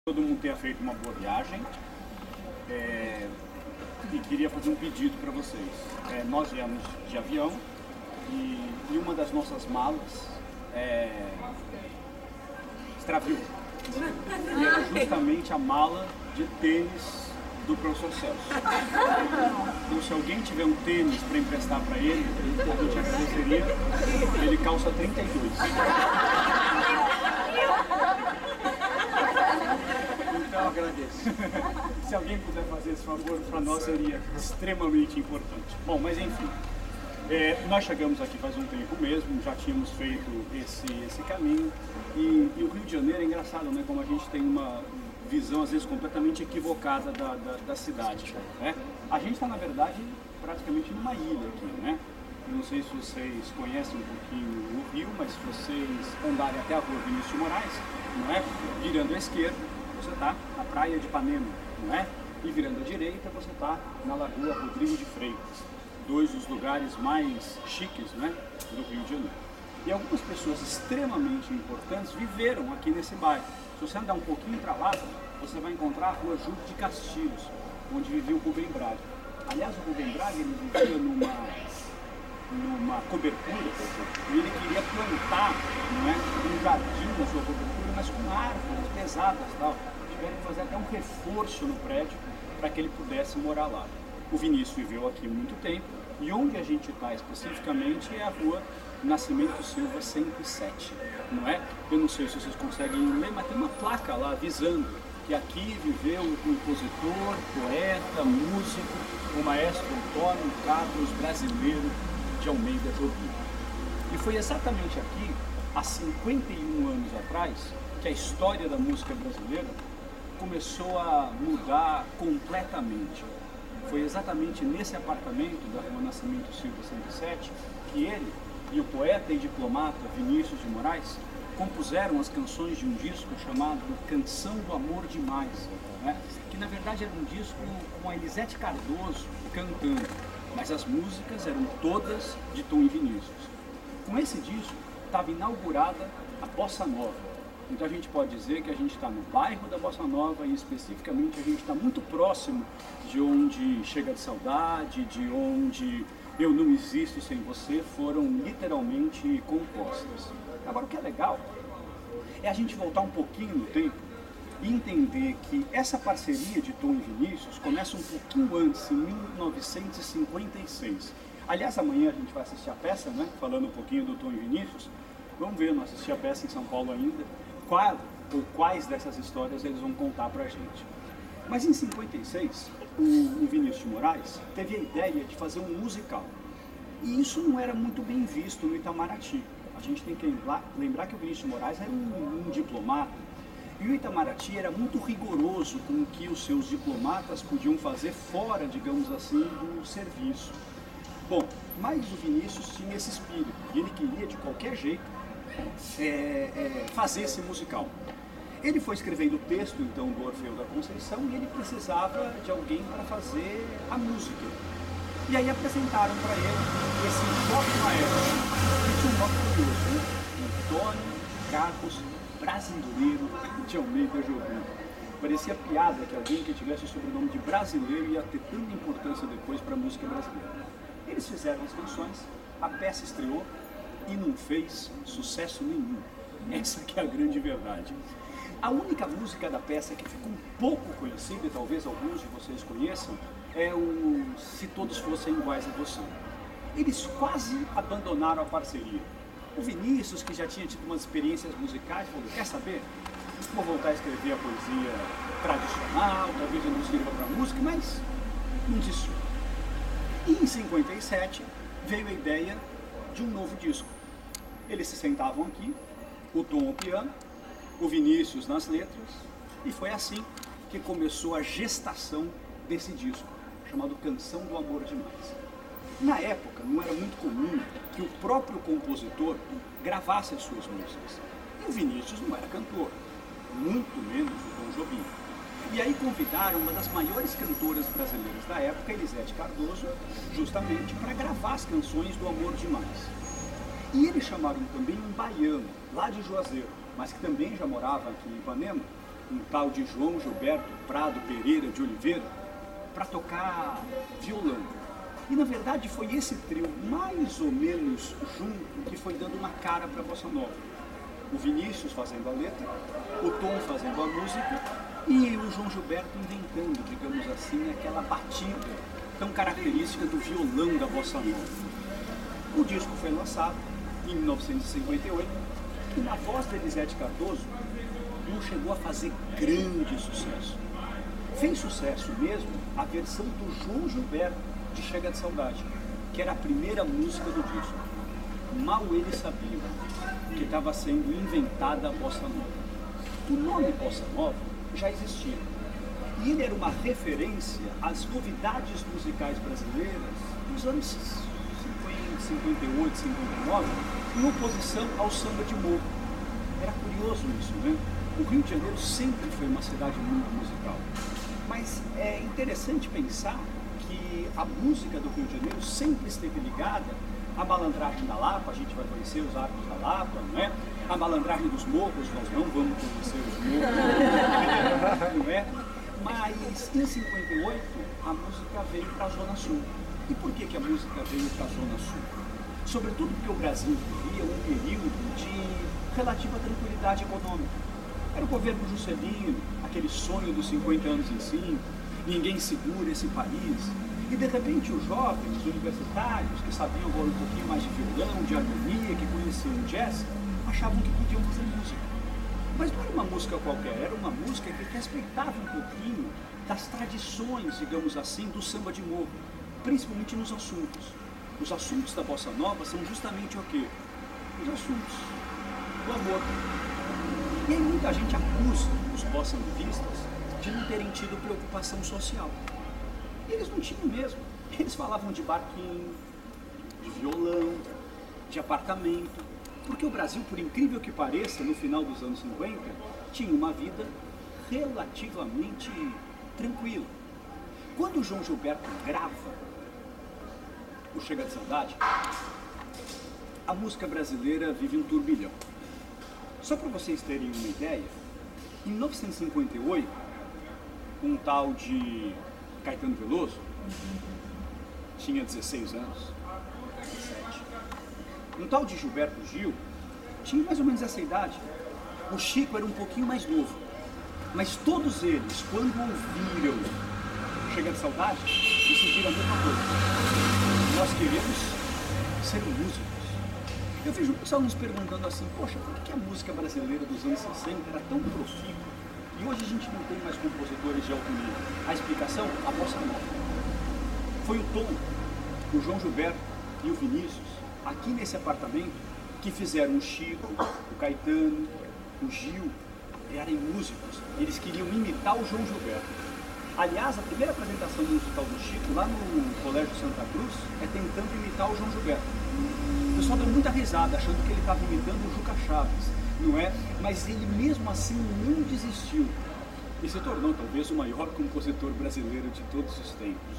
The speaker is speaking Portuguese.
Todo mundo tenha feito uma boa viagem e queria fazer um pedido para vocês. Nós viemos de avião e uma das nossas malas extraviou. E era justamente a mala de tênis do professor Celso. Então, se alguém tiver um tênis para emprestar para ele, eu te agradeceria. Ele calça 32. Então, agradeço. Se alguém puder fazer esse favor, para nós seria extremamente importante. Bom, mas enfim, nós chegamos aqui faz um tempo mesmo, já tínhamos feito esse caminho. E o Rio de Janeiro é engraçado, né? Como a gente tem uma visão, às vezes, completamente equivocada da cidade. Né? A gente está, na verdade, praticamente numa ilha aqui, né? Eu não sei se vocês conhecem um pouquinho o Rio, mas se vocês andarem até a rua Vinícius de Moraes, não é? Virando à esquerda, você está na praia de Ipanema, não é? E virando à direita, você está na Lagoa Rodrigo de Freitas, dois dos lugares mais chiques, né, do Rio de Janeiro. E algumas pessoas extremamente importantes viveram aqui nesse bairro. Se você andar um pouquinho para lá, você vai encontrar a rua Júlio de Castilhos, onde vivia o Rubem Braga. Aliás, o Rubem Braga ele vivia numa cobertura e ele queria plantar, não é, um jardim na sua cobertura, mas com árvores pesadas e tal. Tiveram que fazer até um reforço no prédio para que ele pudesse morar lá. O Vinícius viveu aqui muito tempo e onde a gente está especificamente é a rua Nascimento Silva 107, não é? Eu não sei se vocês conseguem ler, mas tem uma placa lá avisando que aqui viveu o compositor, poeta, músico, o maestro Antônio Carlos Brasileiro de Almeida Jobim. E foi exatamente aqui, há 51 anos atrás, que a história da música brasileira começou a mudar completamente. Foi exatamente nesse apartamento da rua Nascimento Silva 107 que ele e o poeta e diplomata Vinícius de Moraes compuseram as canções de um disco chamado Canção do Amor Demais, né? Que na verdade era um disco com a Elisete Cardoso cantando, mas as músicas eram todas de Tom e Vinícius. Com esse disco estava inaugurada a Bossa Nova. Então a gente pode dizer que a gente está no bairro da Bossa Nova e especificamente a gente está muito próximo de onde Chega de Saudade, de onde Eu Não Existo Sem Você foram literalmente compostas. Agora o que é legal é a gente voltar um pouquinho no tempo e entender que essa parceria de Tom e Vinícius começa um pouquinho antes, em 1956. Aliás, amanhã a gente vai assistir a peça, né? Falando um pouquinho do Tom e Vinícius. Vamos ver, não assisti a peça em São Paulo ainda, quais dessas histórias eles vão contar pra gente. Mas em 56, o Vinícius de Moraes teve a ideia de fazer um musical. E isso não era muito bem visto no Itamaraty. A gente tem que lembrar que o Vinícius de Moraes era um diplomata. E o Itamaraty era muito rigoroso com o que os seus diplomatas podiam fazer fora, digamos assim, do serviço. Bom, mas o Vinícius tinha esse espírito. E ele queria, de qualquer jeito, fazer esse musical. Ele foi escrevendo o texto, então, do Orfeu da Conceição e ele precisava de alguém para fazer a música. E aí apresentaram para ele esse jovem maestro, que tinha um nome curioso, né? Antônio Carlos Brasileiro de Almeida Jobim. Parecia piada que alguém que tivesse o sobrenome de brasileiro ia ter tanta importância depois para a música brasileira. Eles fizeram as canções, a peça estreou e não fez sucesso nenhum. Essa que é a grande verdade. A única música da peça que ficou um pouco conhecida, e talvez alguns de vocês conheçam, é o Se Todos Fossem Iguais a Você. Eles quase abandonaram a parceria. O Vinícius, que já tinha tido umas experiências musicais, falou, quer saber? Vou voltar a escrever a poesia tradicional, talvez eu não sirva para música, mas não desistiu. E em 57 veio a ideia de um novo disco. Eles se sentavam aqui, o Tom ao piano, o Vinícius nas letras, e foi assim que começou a gestação desse disco, chamado Canção do Amor Demais. Na época, não era muito comum que o próprio compositor gravasse as suas músicas. E o Vinícius não era cantor, muito menos o Tom Jobim. E aí convidaram uma das maiores cantoras brasileiras da época, Elisete Cardoso, justamente para gravar as canções do Amor Demais. E eles chamaram também um baiano, lá de Juazeiro, mas que também já morava aqui em Ipanema, um tal de João Gilberto Prado Pereira de Oliveira, para tocar violão. E na verdade foi esse trio mais ou menos junto que foi dando uma cara para a bossa nova. O Vinícius fazendo a letra, o Tom fazendo a música e o João Gilberto inventando, digamos assim, aquela batida tão característica do violão da bossa nova. O disco foi lançado em 1958 e na voz de Elisete Cardoso não chegou a fazer grande sucesso. Fez sucesso mesmo a versão do João Gilberto de Chega de Saudade, que era a primeira música do disco. Mal eles sabiam que estava sendo inventada a bossa nova. O nome bossa nova já existia e ele era uma referência às novidades musicais brasileiras dos anos 50, 58, 59, em oposição ao samba de morro. Era curioso isso, né? O Rio de Janeiro sempre foi uma cidade muito musical, mas é interessante pensar que a música do Rio de Janeiro sempre esteve ligada à malandragem da Lapa. A gente vai conhecer os arcos da Lapa, não é? A malandragem dos morros, nós não vamos conhecer os morros, não é? Mas em 58 a música veio para a Zona Sul. E por que a música veio para a Zona Sul? Sobretudo porque o Brasil vivia um período de relativa tranquilidade econômica. Era o governo Juscelino, aquele sonho dos 50 anos em 5, ninguém segura esse país. E de repente os jovens universitários, que sabiam agora um pouquinho mais de violão, de harmonia, que conheciam jazz, achavam que podiam fazer música. Mas não era uma música qualquer, era uma música que respeitava um pouquinho das tradições, digamos assim, do samba de morro, principalmente nos assuntos. Os assuntos da bossa nova são justamente o quê? Os assuntos do amor. E aí muita gente acusa os bossa novistas de não terem tido preocupação social. E eles não tinham mesmo. Eles falavam de barquinho, de violão, de apartamento. Porque o Brasil, por incrível que pareça, no final dos anos 50, tinha uma vida relativamente tranquila. Quando o João Gilberto grava o Chega de Saudade, a música brasileira vive um turbilhão. Só para vocês terem uma ideia, em 1958, um tal de Caetano Veloso tinha 16 anos, 17. Um tal de Gilberto Gil tinha mais ou menos essa idade. O Chico era um pouquinho mais novo. Mas todos eles, quando ouviram Chega de Saudade, decidiram a mesma coisa. Nós queremos ser músicos. Eu vejo muitos alunos perguntando assim, poxa, por que a música brasileira dos anos 60 era tão profícua e hoje a gente não tem mais compositores de alto nível? A explicação, a bossa nova. Foi o Tom, o João Gilberto e o Vinícius, aqui nesse apartamento, que fizeram o Chico, o Caetano, o Gil, eram músicos. Eles queriam imitar o João Gilberto. Aliás, a primeira apresentação musical do Chico, lá no Colégio Santa Cruz, é tentando imitar o João Gilberto. O pessoal deu muita risada, achando que ele estava imitando o Juca Chaves, não é? Mas ele mesmo assim não desistiu. E se tornou talvez o maior compositor brasileiro de todos os tempos.